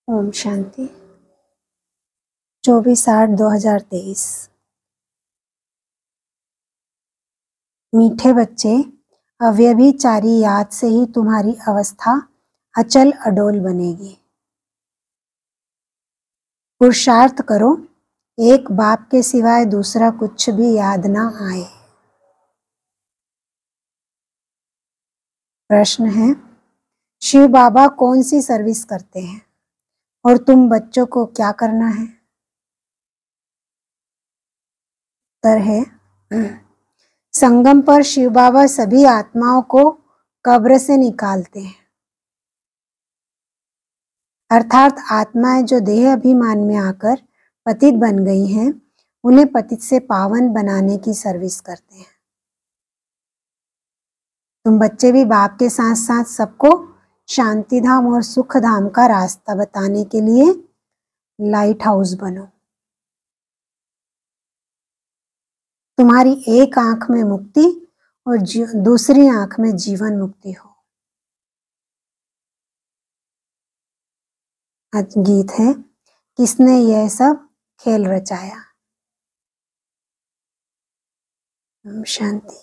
ओम शांति। 24/8/2023। मीठे बच्चे, अव्यभिचारी याद से ही तुम्हारी अवस्था अचल अडोल बनेगी। पुरुषार्थ करो, एक बाप के सिवाय दूसरा कुछ भी याद ना आए। प्रश्न है, शिव बाबा कौन सी सर्विस करते हैं और तुम बच्चों को क्या करना है? उत्तर है, संगम पर शिव बाबा सभी आत्माओं को कब्र से निकालते हैं, अर्थात आत्माएं जो देह अभिमान में आकर पतित बन गई हैं, उन्हें पतित से पावन बनाने की सर्विस करते हैं। तुम बच्चे भी बाप के साथ साथ सबको शांति धाम और सुख धाम का रास्ता बताने के लिए लाइट हाउस बनो। तुम्हारी एक आंख में मुक्ति और दूसरी आंख में जीवन मुक्ति हो। आज गीत है, किसने यह सब खेल रचाया। शांति।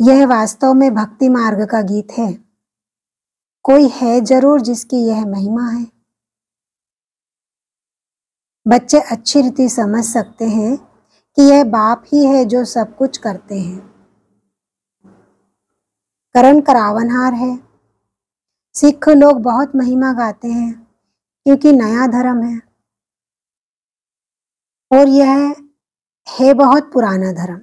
यह वास्तव में भक्ति मार्ग का गीत है। कोई है जरूर जिसकी यह महिमा है। बच्चे अच्छी रीति समझ सकते हैं कि यह बाप ही है जो सब कुछ करते हैं। करण करावनहार है। सिख लोग बहुत महिमा गाते हैं क्योंकि नया धर्म है और यह है बहुत पुराना धर्म।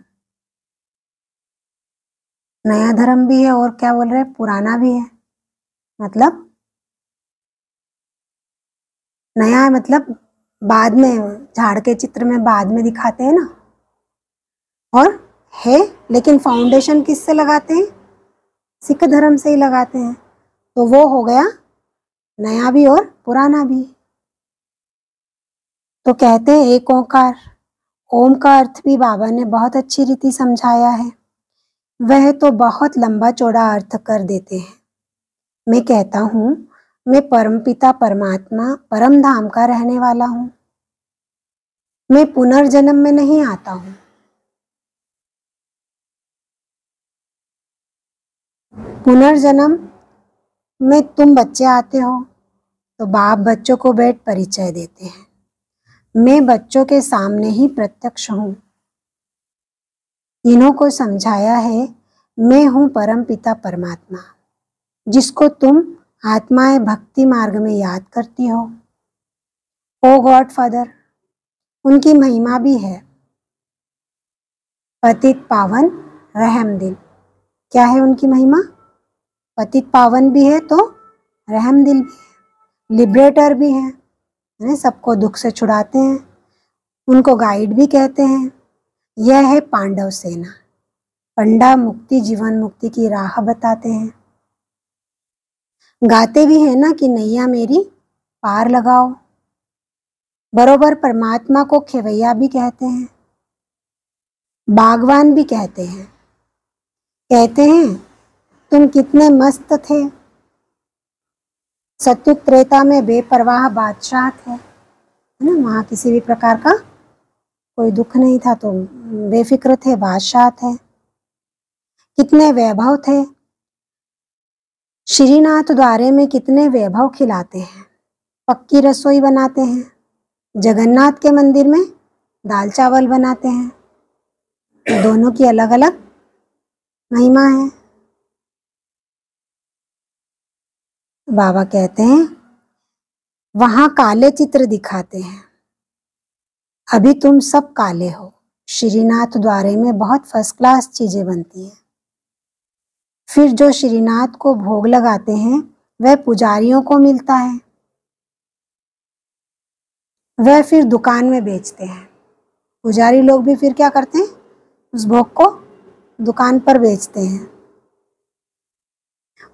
नया धर्म भी है और क्या बोल रहे हैं, पुराना भी है। मतलब नया मतलब बाद में, झाड़ के चित्र में बाद में दिखाते हैं ना, और है लेकिन फाउंडेशन किससे लगाते हैं? सिख धर्म से ही लगाते हैं। तो वो हो गया नया भी और पुराना भी। तो कहते हैं एक ओंकार। ओम का अर्थ भी बाबा ने बहुत अच्छी रीति समझाया है। वह तो बहुत लंबा चौड़ा अर्थ कर देते हैं। मैं कहता हूँ, मैं परमपिता परमात्मा परम धाम का रहने वाला हूँ। मैं पुनर्जन्म में नहीं आता हूँ। पुनर्जन्म में तुम बच्चे आते हो तो बाप बच्चों को बैठ परिचय देते हैं। मैं बच्चों के सामने ही प्रत्यक्ष हूँ। इन्हों को समझाया है, मैं हूँ परम पिता परमात्मा, जिसको तुम आत्माएं भक्ति मार्ग में याद करती हो। ओ गॉड फादर, उनकी महिमा भी है। पतित पावन रहम दिल। क्या है उनकी महिमा? पतित पावन भी है तो रहम दिल भी है, लिबरेटर भी है, सबको दुख से छुड़ाते हैं। उनको गाइड भी कहते हैं। यह है पांडव सेना। पंडा मुक्ति जीवन मुक्ति की राह बताते हैं। गाते भी है ना कि नैया मेरी पार लगाओ। बरोबर परमात्मा को खेवैया भी कहते हैं, बागवान भी कहते हैं। कहते हैं तुम कितने मस्त थे। सत्युग त्रेता में बेपरवाह बादशाह थे, है ना, वहाँ किसी भी प्रकार का कोई दुख नहीं था तो बेफिक्र थे, बादशाह थे। कितने वैभव थे। श्रीनाथ द्वारे में कितने वैभव खिलाते हैं, पक्की रसोई बनाते हैं। जगन्नाथ के मंदिर में दाल चावल बनाते हैं। तो दोनों की अलग अलग महिमा है। बाबा कहते हैं वहां काले चित्र दिखाते हैं। अभी तुम सब काले हो। श्रीनाथ द्वारे में बहुत फर्स्ट क्लास चीजें बनती हैं। फिर जो श्रीनाथ को भोग लगाते हैं वह पुजारियों को मिलता है। वह फिर दुकान में बेचते हैं। पुजारी लोग भी फिर क्या करते हैं, उस भोग को दुकान पर बेचते हैं।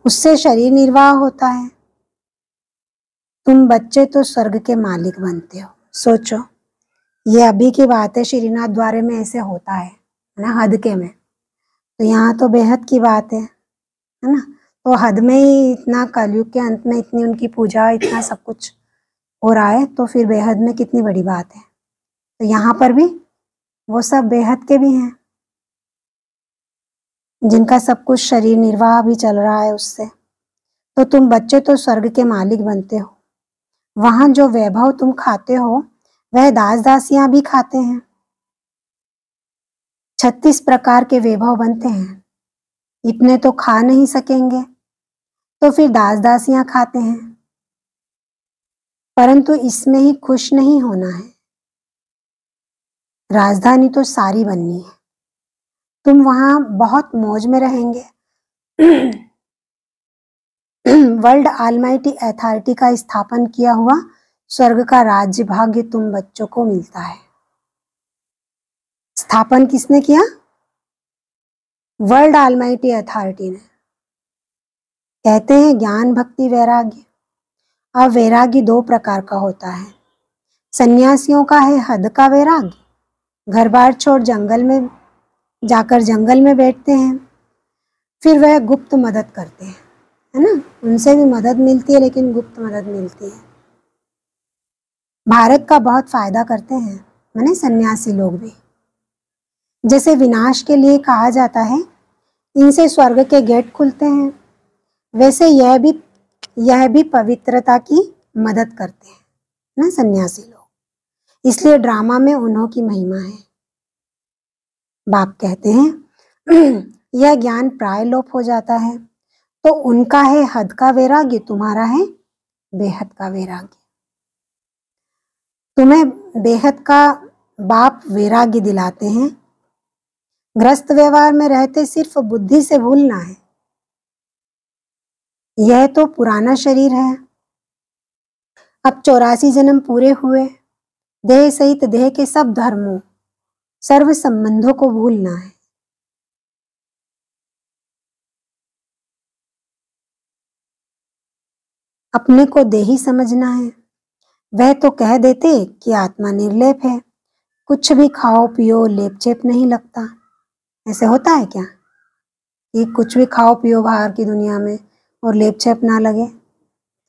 उससे शरीर निर्वाह होता है। तुम बच्चे तो स्वर्ग के मालिक बनते हो। सोचो, ये अभी की बात है, श्रीनाथ द्वारे में ऐसे होता है ना, हद के में। तो यहाँ तो बेहद की बात है ना। तो हद में ही इतना, कलयुग के अंत में इतनी उनकी पूजा, इतना सब कुछ और आए तो फिर बेहद में कितनी बड़ी बात है। तो यहाँ पर भी वो सब बेहद के भी हैं, जिनका सब कुछ शरीर निर्वाह भी चल रहा है उससे। तो तुम बच्चे तो स्वर्ग के मालिक बनते हो। वहां जो वैभव तुम खाते हो वह दास दासियां भी खाते हैं। 36 प्रकार के वैभव बनते हैं, इतने तो खा नहीं सकेंगे, तो फिर दास दासियां खाते हैं। परंतु इसमें ही खुश नहीं होना है, राजधानी तो सारी बननी है। तुम वहां बहुत मौज में रहेंगे। वर्ल्ड ऑलमाइटी अथॉरिटी का स्थापन किया हुआ स्वर्ग का राज्य भाग्य तुम बच्चों को मिलता है। स्थापन किसने किया? वर्ल्ड ऑलमाइटी अथॉरिटी ने। कहते हैं ज्ञान भक्ति वैराग्य। अब वैराग्य 2 प्रकार का होता है। सन्यासियों का है हद का वैराग्य, घर बार छोड़ जंगल में जाकर जंगल में बैठते हैं, फिर वह गुप्त मदद करते हैं, है ना, उनसे भी मदद मिलती है लेकिन गुप्त मदद मिलती है। भारत का बहुत फायदा करते हैं, माने सन्यासी लोग भी। जैसे विनाश के लिए कहा जाता है इनसे स्वर्ग के गेट खुलते हैं, वैसे यह भी पवित्रता की मदद करते हैं ना सन्यासी लोग, इसलिए ड्रामा में उन्हों की महिमा है। बाप कहते हैं यह ज्ञान प्राय लोप हो जाता है, तो उनका है हद का वैराग्य, तुम्हारा है बेहद का वैराग्य। तुम्हें बेहद का बाप वैराग्य दिलाते हैं। ग्रस्त व्यवहार में रहते सिर्फ बुद्धि से भूलना है। यह तो पुराना शरीर है, अब 84 जन्म पूरे हुए। देह सहित देह के सब धर्मों सर्व संबंधों को भूलना है। अपने को देही समझना है। वह तो कह देते कि आत्मा निर्लेप है, कुछ भी खाओ पियो लेप चेप नहीं लगता। ऐसे होता है क्या कि कुछ भी खाओ पियो बाहर की दुनिया में और लेप चेप ना लगे?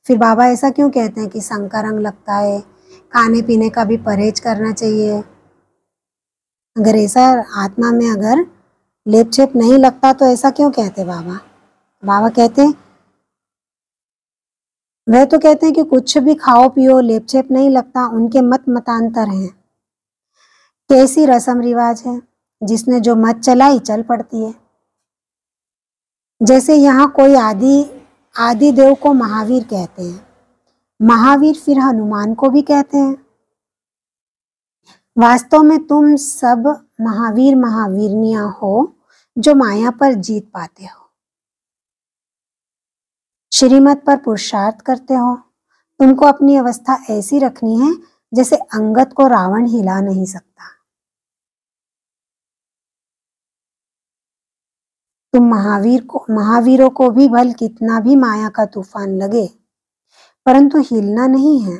फिर बाबा ऐसा क्यों कहते हैं कि संग का रंग लगता है, खाने पीने का भी परहेज करना चाहिए? अगर ऐसा आत्मा में अगर लेप छेप नहीं लगता तो ऐसा क्यों कहते बाबा? बाबा कहते हैं, वह तो कहते हैं कि कुछ भी खाओ पियो लेप छेप नहीं लगता। उनके मत मतांतर हैं। कैसी रस्म रिवाज है, जिसने जो मत चलाई चल पड़ती है। जैसे यहाँ कोई आदि देव को महावीर कहते हैं, महावीर फिर हनुमान को भी कहते हैं। वास्तव में तुम सब महावीर महावीरनियां हो जो माया पर जीत पाते हो, श्रीमत पर पुरुषार्थ करते हो। तुमको अपनी अवस्था ऐसी रखनी है जैसे अंगद को रावण हिला नहीं सकता। तुम महावीरों को भी भल कितना भी माया का तूफान लगे, परंतु हिलना नहीं है।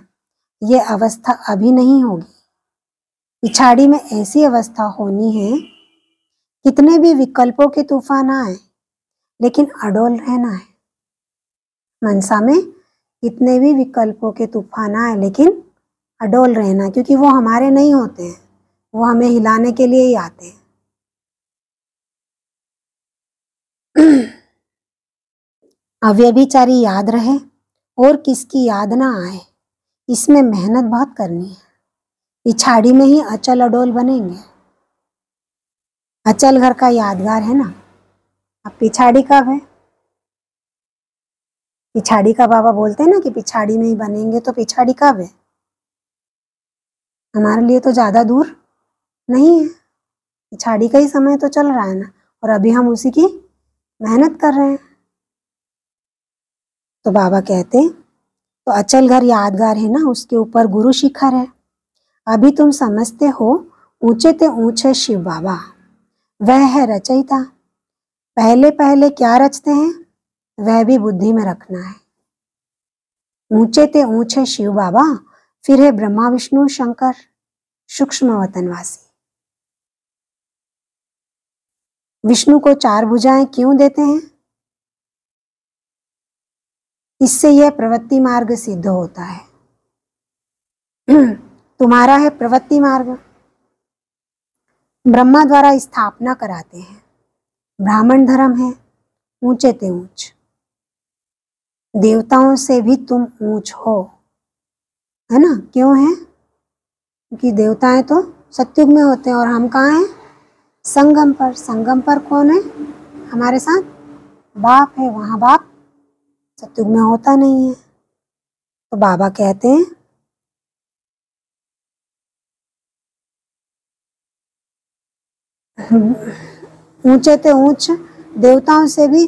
ये अवस्था अभी नहीं होगी, पिछाड़ी में ऐसी अवस्था होनी है, कितने भी विकल्पों के तूफान आए लेकिन अडोल रहना है। मनसा में कितने भी विकल्पों के तूफान आए लेकिन अडोल रहना, क्योंकि वो हमारे नहीं होते हैं, वो हमें हिलाने के लिए ही आते हैं। अव्यभिचारी याद रहे और किसकी याद ना आए, इसमें मेहनत बहुत करनी है। पिछाड़ी में ही अचल अडोल बनेंगे। अचल घर का यादगार है ना। अब पिछाड़ी कब है? पिछाड़ी का बाबा बोलते हैं ना कि पिछाड़ी में ही बनेंगे, तो पिछाड़ी कब है? हमारे लिए तो ज्यादा दूर नहीं है, पिछाड़ी का ही समय तो चल रहा है ना, और अभी हम उसी की मेहनत कर रहे हैं। तो बाबा कहते हैं तो अचल घर यादगार है ना, उसके ऊपर गुरु शिखर है। अभी तुम समझते हो ऊंचे ते ऊंचे शिव बाबा, वह है रचयिता। पहले पहले क्या रचते हैं वह भी बुद्धि में रखना है। ऊंचे ते ऊंचे शिव बाबा, फिर है ब्रह्मा विष्णु शंकर सूक्ष्म वतनवासी। विष्णु को 4 भुजाएं क्यों देते हैं? इससे यह प्रवृत्ति मार्ग सिद्ध होता है। तुम्हारा है प्रवृत्ति मार्ग, ब्रह्मा द्वारा स्थापना कराते हैं। ब्राह्मण धर्म है, ऊंचे ते ऊंच, देवताओं से भी तुम ऊंच हो, है ना? क्यों है? क्योंकि देवताएं तो सतयुग में होते हैं और हम कहाँ हैं? संगम पर। संगम पर कौन है हमारे साथ? बाप है। वहां बाप सतयुग में होता नहीं है। तो बाबा कहते हैं ऊंचे ते ऊंच, देवताओं से भी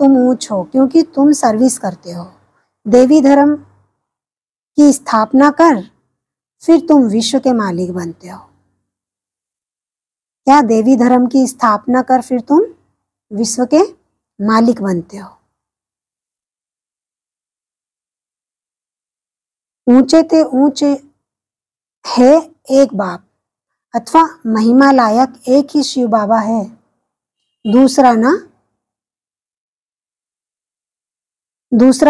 तुम ऊंच हो, क्योंकि तुम सर्विस करते हो। देवी धर्म की स्थापना कर, फिर तुम विश्व के मालिक बनते हो। क्या? देवी धर्म की स्थापना कर, फिर तुम विश्व के मालिक बनते हो। ऊंचे ते ऊंचे है एक बाप, अथवा महिमा लायक एक ही शिव बाबा है, दूसरा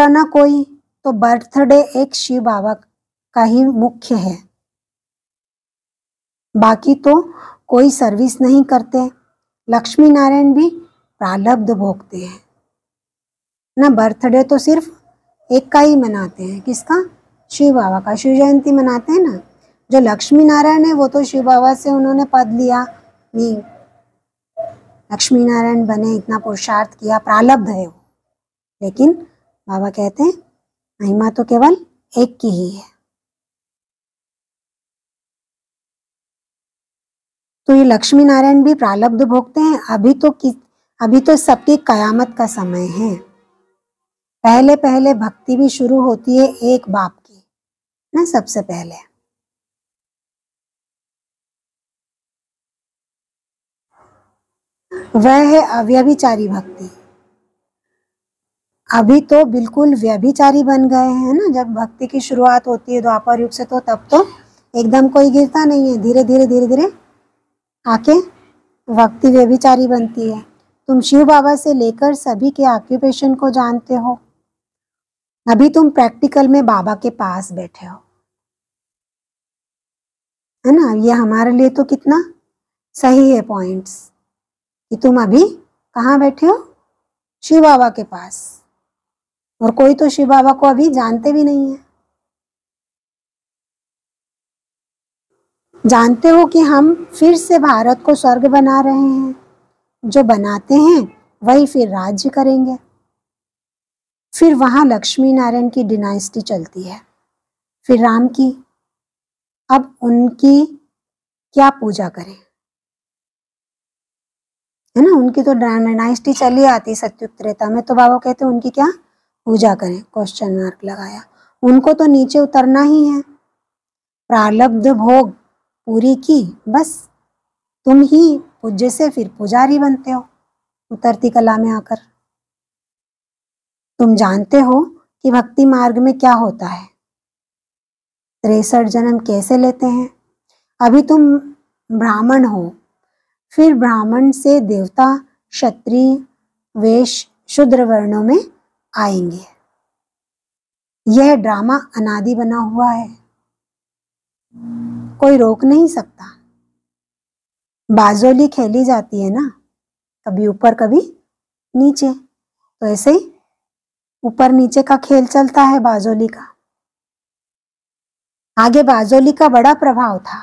ना कोई। तो बर्थडे एक शिव बाबा का ही मुख्य है, बाकी तो कोई सर्विस नहीं करते। लक्ष्मी नारायण भी प्रारब्ध भोगते हैं ना। बर्थडे तो सिर्फ एक का ही मनाते हैं, किसका? शिव बाबा का। शिव जयंती मनाते हैं ना। जो लक्ष्मी नारायण है वो तो शिव बाबा से उन्होंने पद लिया नहीं, लक्ष्मी नारायण बने, इतना पुरुषार्थ किया, प्रारब्ध है वो। लेकिन बाबा कहते हैं महिमा तो केवल एक की ही है। तो ये लक्ष्मी नारायण भी प्रारब्ध भोगते हैं। अभी तो सबकी कयामत का समय है। पहले पहले भक्ति भी शुरू होती है एक बाप की ना, सबसे पहले। वह है अव्यभिचारी भक्ति। अभी तो बिल्कुल व्यभिचारी बन गए हैं ना। जब भक्ति की शुरुआत होती है द्वापर युग से, तो तब तो एकदम कोई गिरता नहीं है, धीरे धीरे आके भक्ति व्यभिचारी बनती है। तुम शिव बाबा से लेकर सभी के ऑक्यूपेशन को जानते हो। अभी तुम प्रैक्टिकल में बाबा के पास बैठे हो, है ना। ये हमारे लिए तो कितना सही है पॉइंट्स, कि तुम अभी कहाँ बैठे हो? शिव बाबा के पास। और कोई तो शिव बाबा को अभी जानते भी नहीं है। जानते हो कि हम फिर से भारत को स्वर्ग बना रहे हैं। जो बनाते हैं वही फिर राज्य करेंगे। फिर वहां लक्ष्मी नारायण की डिनाइस्टी चलती है, फिर राम की। अब उनकी क्या पूजा करें, है ना। उनकी तो डायनास्टी चली आती सतयुग त्रेता में, तो बाबा कहते हैं उनकी क्या पूजा करें? क्वेश्चन मार्क लगाया। उनको तो नीचे उतरना ही है, प्रारब्ध भोग पूरी की, बस तुम ही पूज्य से फिर पुजारी बनते हो उतरती कला में आकर। तुम जानते हो कि भक्ति मार्ग में क्या होता है, 63 जन्म कैसे लेते हैं। अभी तुम ब्राह्मण हो, फिर ब्राह्मण से देवता, क्षत्रिय, वैश्य, शूद्र वर्णों में आएंगे। यह ड्रामा अनादि बना हुआ है, कोई रोक नहीं सकता। बाजोली खेली जाती है ना, कभी ऊपर कभी नीचे, तो ऐसे ही ऊपर नीचे का खेल चलता है बाजोली का। आगे बाजोली का बड़ा प्रभाव था,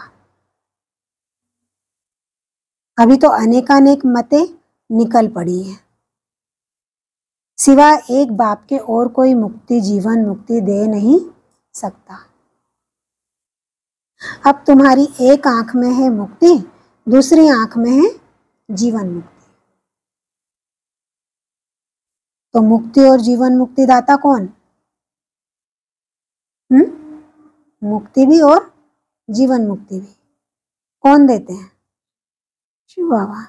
अभी तो अनेकानेक मतें निकल पड़ी हैं। सिवाय एक बाप के और कोई मुक्ति, जीवन मुक्ति दे नहीं सकता। अब तुम्हारी एक आंख में है मुक्ति, दूसरी आंख में है जीवन मुक्ति। तो मुक्ति और जीवन मुक्ति दाता कौन? मुक्ति भी और जीवन मुक्ति भी कौन देते हैं? शिव बाबा।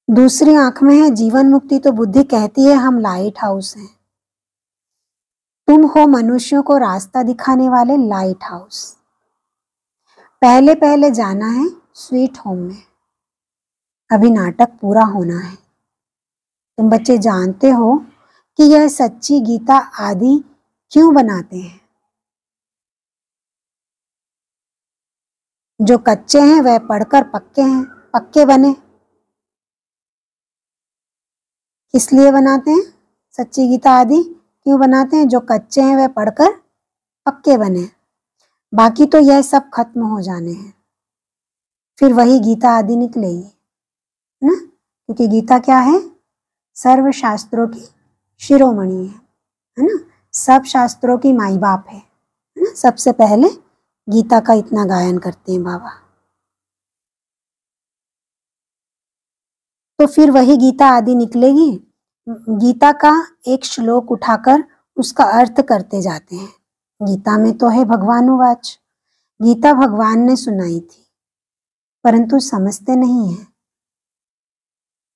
दूसरी आंख में है जीवन मुक्ति, तो बुद्धि कहती है हम लाइट हाउस हैं। तुम हो मनुष्यों को रास्ता दिखाने वाले लाइट हाउस। पहले पहले जाना है स्वीट होम में, अभी नाटक पूरा होना है। तुम बच्चे जानते हो कि यह सच्ची गीता आदि क्यों बनाते हैं? जो कच्चे हैं वह पढ़कर पक्के हैं, पक्के बने। किस लिए बनाते हैं सच्ची गीता आदि? क्यों बनाते हैं? जो कच्चे हैं वह पढ़कर पक्के बने। बाकी तो यह सब खत्म हो जाने हैं, फिर वही गीता आदि निकलेगी, है ना? क्योंकि गीता क्या है? सर्व शास्त्रों की शिरोमणि है ना? सब शास्त्रों की माई बाप है ना? सबसे पहले गीता का इतना गायन करते हैं बाबा। तो फिर वही गीता आदि निकलेगी। गीता का एक श्लोक उठाकर उसका अर्थ करते जाते हैं। गीता में तो है भगवानुवाच, गीता भगवान ने सुनाई थी, परंतु समझते नहीं है।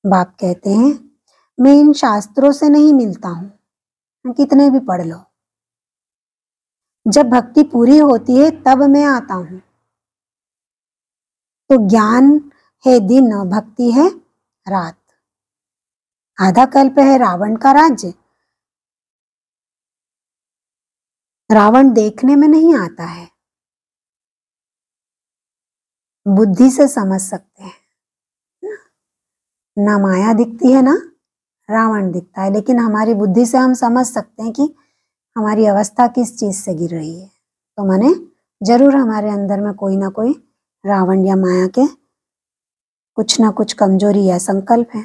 बाप कहते हैं मैं इन शास्त्रों से नहीं मिलता हूं, कितने भी पढ़ लो। जब भक्ति पूरी होती है तब मैं आता हूं। तो ज्ञान है दिन और भक्ति है रात। आधा कल्प है रावण का राज्य। रावण देखने में नहीं आता है, बुद्धि से समझ सकते हैं ना। माया दिखती है ना रावण दिखता है, लेकिन हमारी बुद्धि से हम समझ सकते हैं कि हमारी अवस्था किस चीज से गिर रही है। तो माने जरूर हमारे अंदर में कोई ना कोई रावण या माया के कुछ ना कुछ कमजोरी या संकल्प है।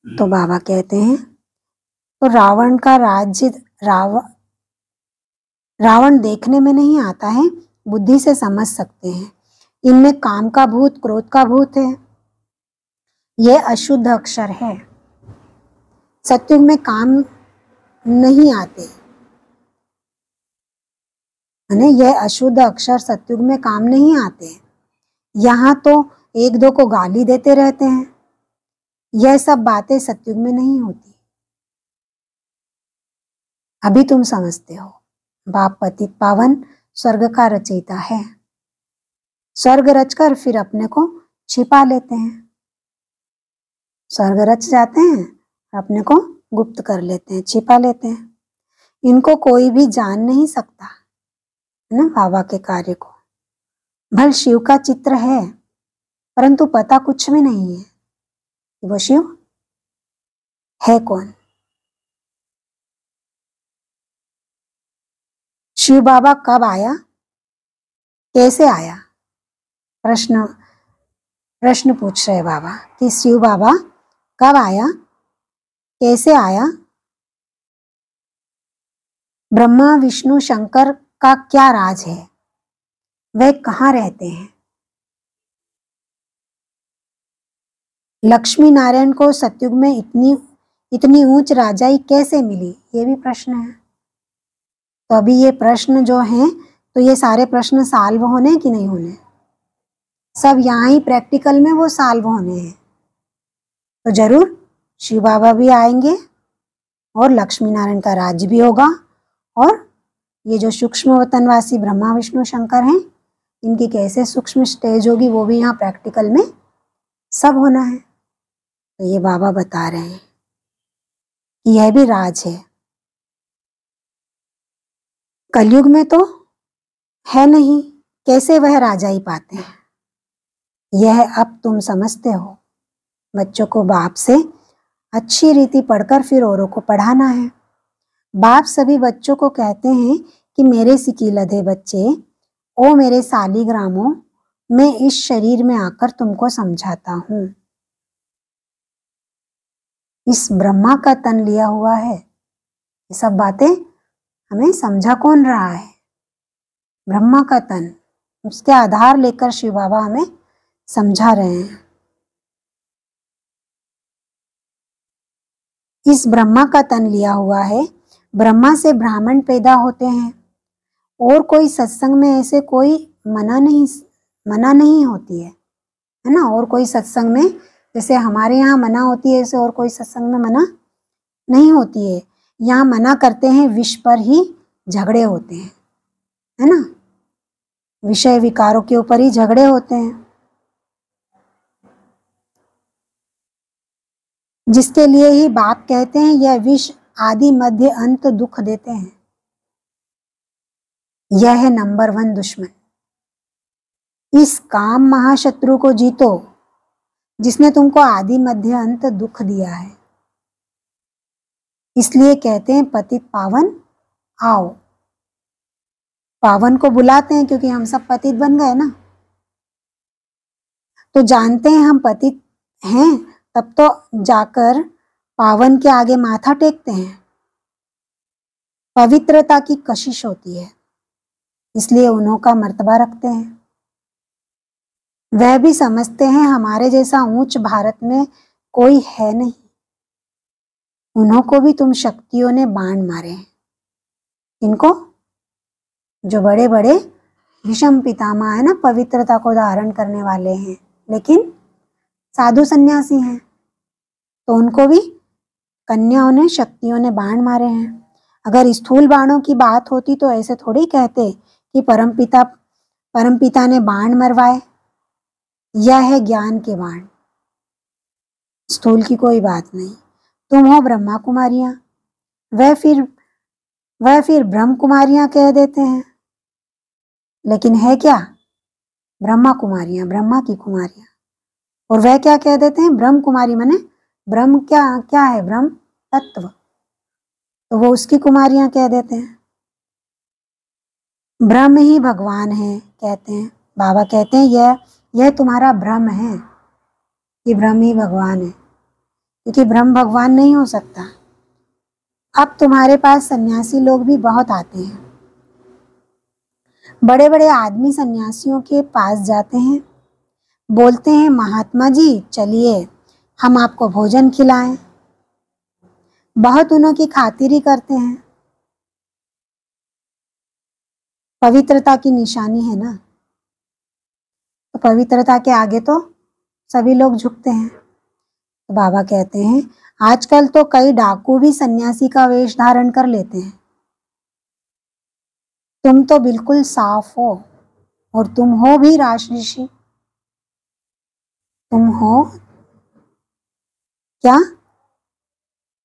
तो बाबा कहते हैं तो रावण का राज्य, रावण देखने में नहीं आता है, बुद्धि से समझ सकते हैं। इनमें काम का भूत, क्रोध का भूत है। यह अशुद्ध अक्षर है। सत्युग में काम नहीं आते, यानी यह अशुद्ध अक्षर सत्युग में काम नहीं आते। यहाँ तो एक दो को गाली देते रहते हैं। यह सब बातें सत्युग में नहीं होती। अभी तुम समझते हो बाप पतित पावन स्वर्ग का रचयिता है। स्वर्ग रचकर फिर अपने को छिपा लेते हैं। स्वर्ग रच जाते हैं, अपने को गुप्त कर लेते हैं, छिपा लेते हैं। इनको कोई भी जान नहीं सकता है ना बाबा के कार्य को। भल शिव का चित्र है, परंतु पता कुछ भी नहीं है कि वो शिव है कौन। शिव बाबा कब आया, कैसे आया? प्रश्न पूछ रहे बाबा कि शिव बाबा कब आया, कैसे आया? ब्रह्मा विष्णु शंकर का क्या राज है, वे कहाँ रहते हैं? लक्ष्मी नारायण को सतयुग में इतनी ऊंच राजाई कैसे मिली, ये भी प्रश्न है। तो अभी ये प्रश्न जो हैं, तो ये सारे प्रश्न सॉल्व होने कि नहीं होने? सब यहाँ ही प्रैक्टिकल में वो सॉल्व होने हैं। तो जरूर शिव बाबा भी आएंगे और लक्ष्मी नारायण का राज्य भी होगा, और ये जो सूक्ष्म वतनवासी ब्रह्मा विष्णु शंकर हैं, इनकी कैसे सूक्ष्म स्टेज होगी वो भी यहाँ प्रैक्टिकल में सब होना है। तो ये बाबा बता रहे हैं कि यह भी राज है। कलयुग में तो है नहीं, कैसे वह राजाई पाते हैं? यह अब तुम समझते हो। बच्चों को बाप से अच्छी रीति पढ़कर फिर औरों को पढ़ाना है। बाप सभी बच्चों को कहते हैं कि मेरे सिकीलधे बच्चे, ओ मेरे सालिग्रामों, मैं इस शरीर में आकर तुमको समझाता हूँ। इस ब्रह्मा का तन लिया हुआ है। ये सब बातें हमें समझा कौन रहा है? ब्रह्मा का तन, उसके आधार लेकर शिव बाबा हमें समझा रहे हैं। इस ब्रह्मा का तन लिया हुआ है। ब्रह्मा से ब्राह्मण पैदा होते हैं, और कोई सत्संग में ऐसे कोई मना नहीं होती है ना? और कोई सत्संग में जैसे हमारे यहाँ मना होती है, ऐसे और कोई सत्संग में मना नहीं होती है। यहाँ मना करते हैं, विष पर ही झगड़े होते हैं, है ना? विषय विकारों के ऊपर ही झगड़े होते हैं, जिसके लिए ही बाप कहते हैं यह विष आदि मध्य अंत दुख देते हैं। यह है नंबर 1 दुश्मन। इस काम महाशत्रु को जीतो जिसने तुमको आदि मध्य अंत दुख दिया है। इसलिए कहते हैं पतित पावन आओ। पावन को बुलाते हैं क्योंकि हम सब पतित बन गए ना। तो जानते हैं हम पतित हैं, तब तो जाकर पावन के आगे माथा टेकते हैं। पवित्रता की कशिश होती है, इसलिए उन्हों का मर्तबा रखते हैं। वह भी समझते हैं हमारे जैसा ऊंच भारत में कोई है नहीं। उन्हों को भी तुम शक्तियों ने बाण मारे हैं। इनको जो बड़े बड़े भीष्म पितामह है ना, पवित्रता को धारण करने वाले हैं, लेकिन साधु सन्यासी हैं, तो उनको भी कन्याओं ने, शक्तियों ने बाण मारे हैं। अगर स्थूल बाणों की बात होती तो ऐसे थोड़ी कहते कि परमपिता ने बाण मरवाए। यह है ज्ञान के बाण, स्थूल की कोई बात नहीं। तुम हो ब्रह्मा कुमारियां, वह फिर ब्रह्म कुमारियां कह देते हैं, लेकिन है क्या? ब्रह्मा कुमारियां, ब्रह्मा की कुमारियां। और वह क्या कह देते हैं? ब्रह्म कुमारी माने ब्रह्म क्या है? ब्रह्म तत्व, तो वो उसकी कुमारियां कह देते हैं। ब्रह्म ही भगवान है कहते हैं। बाबा कहते हैं यह तुम्हारा भ्रम है कि ब्रह्म ही भगवान है, क्योंकि ब्रह्म भगवान नहीं हो सकता। अब तुम्हारे पास सन्यासी लोग भी बहुत आते हैं। बड़े बड़े आदमी सन्यासियों के पास जाते हैं, बोलते हैं महात्मा जी चलिए हम आपको भोजन खिलाएं। बहुत उन्हों की खातिरी करते हैं। पवित्रता की निशानी है ना, तो पवित्रता के आगे तो सभी लोग झुकते हैं। तो बाबा कहते हैं आजकल तो कई डाकू भी सन्यासी का वेश धारण कर लेते हैं। तुम तो बिल्कुल साफ हो, और तुम हो भी राजऋषि। तुम हो क्या?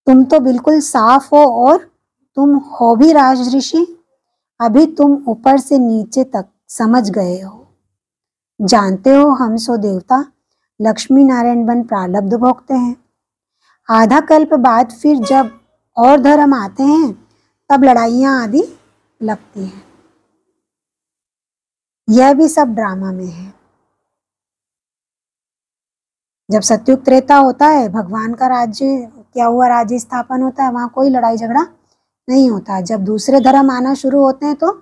तुम तो बिल्कुल साफ हो और तुम हो भी राजऋषि। अभी तुम ऊपर से नीचे तक समझ गए हो। जानते हो हम सो देवता लक्ष्मी नारायण बन प्रारब्ध भोगते हैं। आधा कल्प बाद फिर जब और धर्म आते हैं तब लड़ाइयां आदि लगती हैं। यह भी सब ड्रामा में है। जब सत्युग त्रेता होता है, भगवान का राज्य क्या हुआ, राज्य स्थापन होता है, वहां कोई लड़ाई झगड़ा नहीं होता। जब दूसरे धर्म आना शुरू होते हैं तो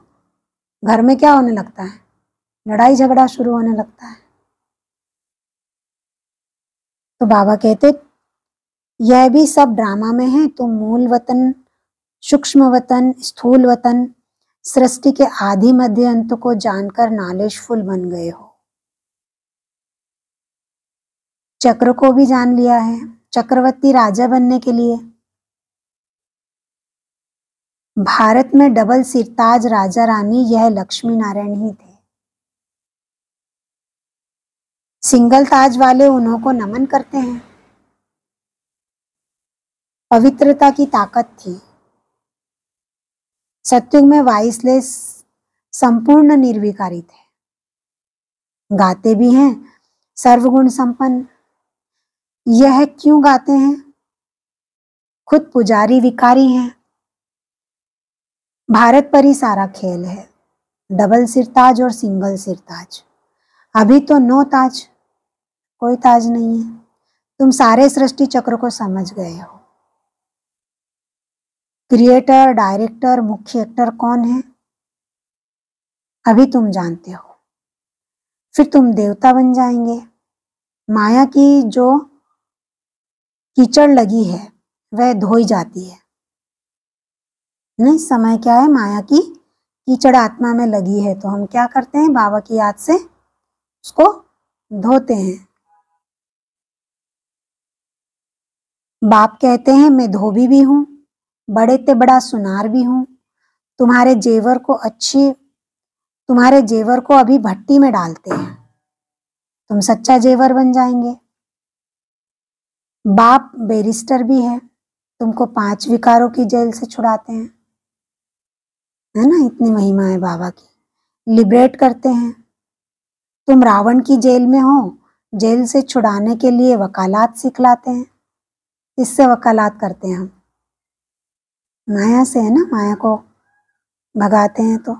घर में क्या होने लगता है? लड़ाई झगड़ा शुरू होने लगता है। तो बाबा कहते यह भी सब ड्रामा में है। तुम मूल वतन, सूक्ष्म वतन, स्थूल वतन, सृष्टि के आदि मध्य अंत को जानकर नॉलेजफुल बन गए हो। चक्र को भी जान लिया है। चक्रवर्ती राजा बनने के लिए भारत में डबल सिरताज राजा रानी यह लक्ष्मी नारायण ही थे। सिंगल ताज वाले उन्हों को नमन करते हैं। पवित्रता की ताकत थी। सत्युग में वाइसलेस संपूर्ण निर्विकारी थे। गाते भी हैं सर्वगुण संपन्न। यह क्यों गाते हैं? खुद पुजारी विकारी हैं। भारत पर ही सारा खेल है, डबल सिरताज और सिंगल सिरताज। अभी तो 9 ताज, कोई ताज नहीं है। तुम सारे सृष्टि चक्र को समझ गए हो। क्रिएटर, डायरेक्टर, मुख्य एक्टर कौन है अभी तुम जानते हो। फिर तुम देवता बन जाएंगे। माया की जो कीचड़ लगी है वह धोई जाती है। नहीं, समय क्या है? माया की कीचड़ आत्मा में लगी है, तो हम क्या करते हैं? बाबा की याद से उसको धोते हैं। बाप कहते हैं मैं धोबी भी हूं, बड़े ते बड़ा सुनार भी हूं। तुम्हारे जेवर को अभी भट्टी में डालते हैं, तुम सच्चा जेवर बन जाएंगे। बाप बैरिस्टर भी है, तुमको 5 विकारों की जेल से छुड़ाते हैं, है ना? इतनी महिमा है बाबा की। लिबरेट करते हैं। तुम रावण की जेल में हो, जेल से छुड़ाने के लिए वकालत सिखलाते हैं। किससे वकालत करते हैं हम? माया से, है ना। माया को भगाते हैं, तो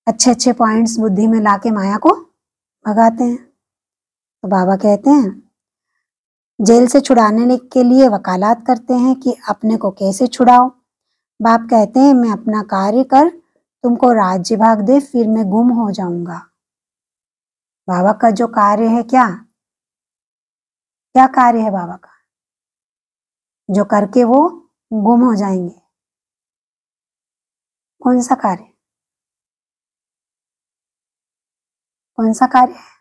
अच्छे अच्छे पॉइंट्स बुद्धि में लाके माया को भगाते हैं। तो बाबा कहते हैं जेल से छुड़ाने के लिए वकालत करते हैं कि अपने को कैसे छुड़ाओ। बाप कहते हैं मैं अपना कार्य कर तुमको राज्य भाग दे, फिर मैं गुम हो जाऊंगा। बाबा का जो कार्य है, क्या क्या कार्य है बाबा का, जो करके वो गुम हो जाएंगे? कौन सा कार्य? कौन सा कार्य है?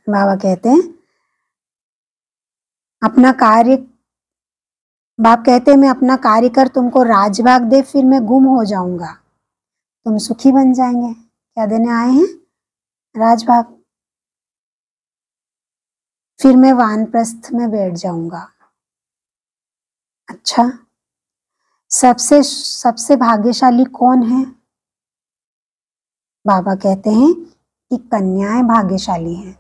बाबा कहते हैं अपना कार्य, बाप कहते हैं मैं अपना कार्य कर तुमको राजभाग दे, फिर मैं गुम हो जाऊंगा, तुम सुखी बन जाएंगे। क्या देने आए हैं? राजभाग। फिर मैं वानप्रस्थ में बैठ जाऊंगा। अच्छा, सबसे सबसे भाग्यशाली कौन है? बाबा कहते हैं कि कन्याएं भाग्यशाली हैं।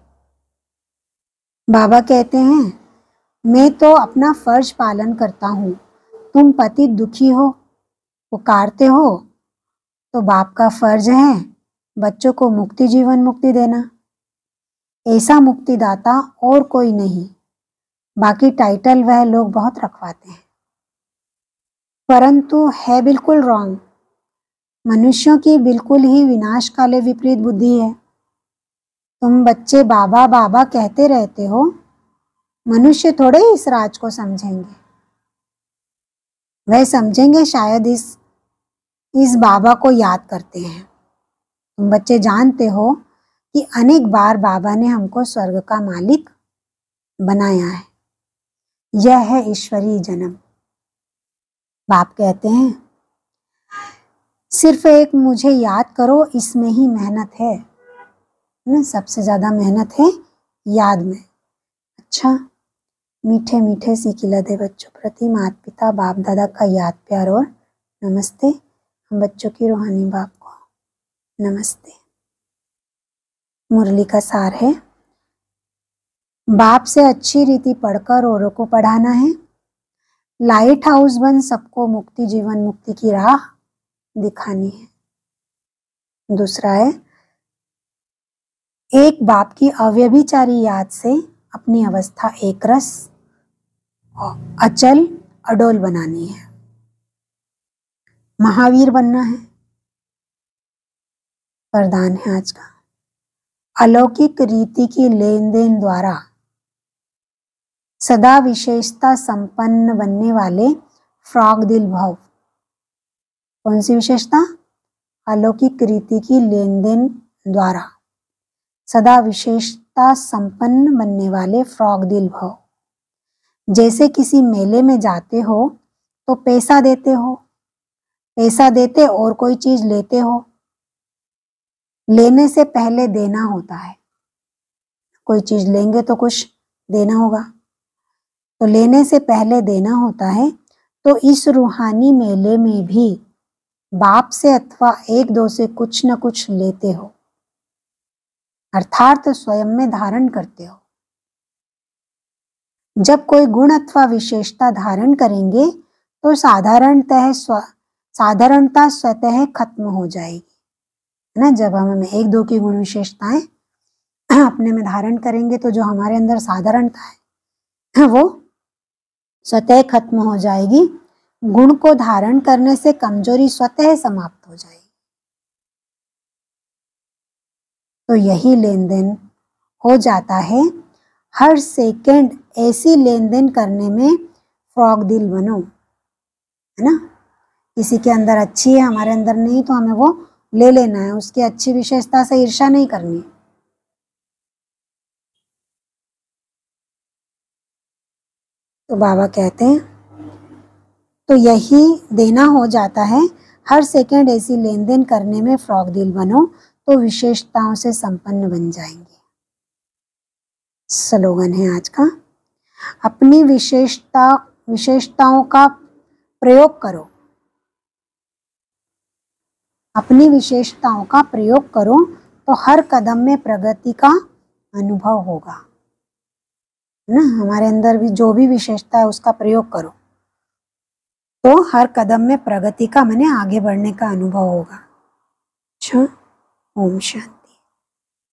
बाबा कहते हैं मैं तो अपना फर्ज पालन करता हूं, तुम पति दुखी हो, पुकारते हो, तो बाप का फर्ज है बच्चों को मुक्ति, जीवन मुक्ति देना। ऐसा मुक्तिदाता और कोई नहीं। बाकी टाइटल वह लोग बहुत रखवाते हैं, परंतु है बिल्कुल रॉन्ग। मनुष्यों की बिल्कुल ही विनाशकाले विपरीत बुद्धि है। तुम बच्चे बाबा बाबा कहते रहते हो, मनुष्य थोड़े ही इस राज को समझेंगे। वह समझेंगे शायद इस बाबा को याद करते हैं। तुम बच्चे जानते हो कि अनेक बार बाबा ने हमको स्वर्ग का मालिक बनाया है। यह है ईश्वरीय जन्म। बाप कहते हैं सिर्फ एक मुझे याद करो, इसमें ही मेहनत है ना, सबसे ज्यादा मेहनत है याद में। अच्छा, मीठे मीठे सी लदे बच्चों प्रति माता पिता बाप दादा का याद प्यार और नमस्ते। हम बच्चों की रूहानी बाप को नमस्ते। मुरली का सार है, बाप से अच्छी रीति पढ़कर औरों को पढ़ाना है। लाइट हाउस बन सबको मुक्ति, जीवन मुक्ति की राह दिखानी है। दूसरा है एक बाप की अव्यभिचारी याद से अपनी अवस्था एक रस अचल अडोल बनानी है। महावीर बनना है, वरदान है आज का। अलौकिक रीति की लेन देन द्वारा सदा विशेषता संपन्न बनने वाले फ्रॉग दिल भाव। कौन सी विशेषता? अलौकिक रीति की लेन देन द्वारा सदा विशेषता संपन्न बनने वाले फ्रॉग दिल भाव। जैसे किसी मेले में जाते हो तो पैसा देते हो, पैसा देते और कोई चीज लेते हो, लेने से पहले देना होता है। कोई चीज लेंगे तो कुछ देना होगा, तो लेने से पहले देना होता है। तो इस रूहानी मेले में भी बाप से अथवा एक दो से कुछ न कुछ लेते हो, अर्थात स्वयं में धारण करते हो। जब कोई गुण अथवा विशेषता धारण करेंगे तो साधारणता स्वतः खत्म हो जाएगी, है ना। जब हम एक दो की गुण विशेषताएं अपने में धारण करेंगे तो जो हमारे अंदर साधारणता है वो स्वतः खत्म हो जाएगी। गुण को धारण करने से कमजोरी स्वतः समाप्त हो जाएगी। तो यही लेन देन हो जाता है। हर सेकंड ऐसी लेन देन करने में फ्रॉग दिल बनो, है ना। किसी के अंदर अच्छी है, हमारे अंदर नहीं, तो हमें वो ले लेना है। उसकी अच्छी विशेषता से ईर्ष्या नहीं करनी। तो बाबा कहते हैं तो यही देना हो जाता है। हर सेकंड ऐसी लेन देन करने में फ्रॉग दिल बनो तो विशेषताओं से संपन्न बन जाएंगे। स्लोगन है आज का, अपनी विशेषताओं का प्रयोग करो, अपनी विशेषताओं का प्रयोग करो तो हर कदम में प्रगति का अनुभव होगा, है ना। हमारे अंदर भी जो भी विशेषता है उसका प्रयोग करो तो हर कदम में प्रगति का, माने आगे बढ़ने का अनुभव होगा। अच्छा, ओम शांति।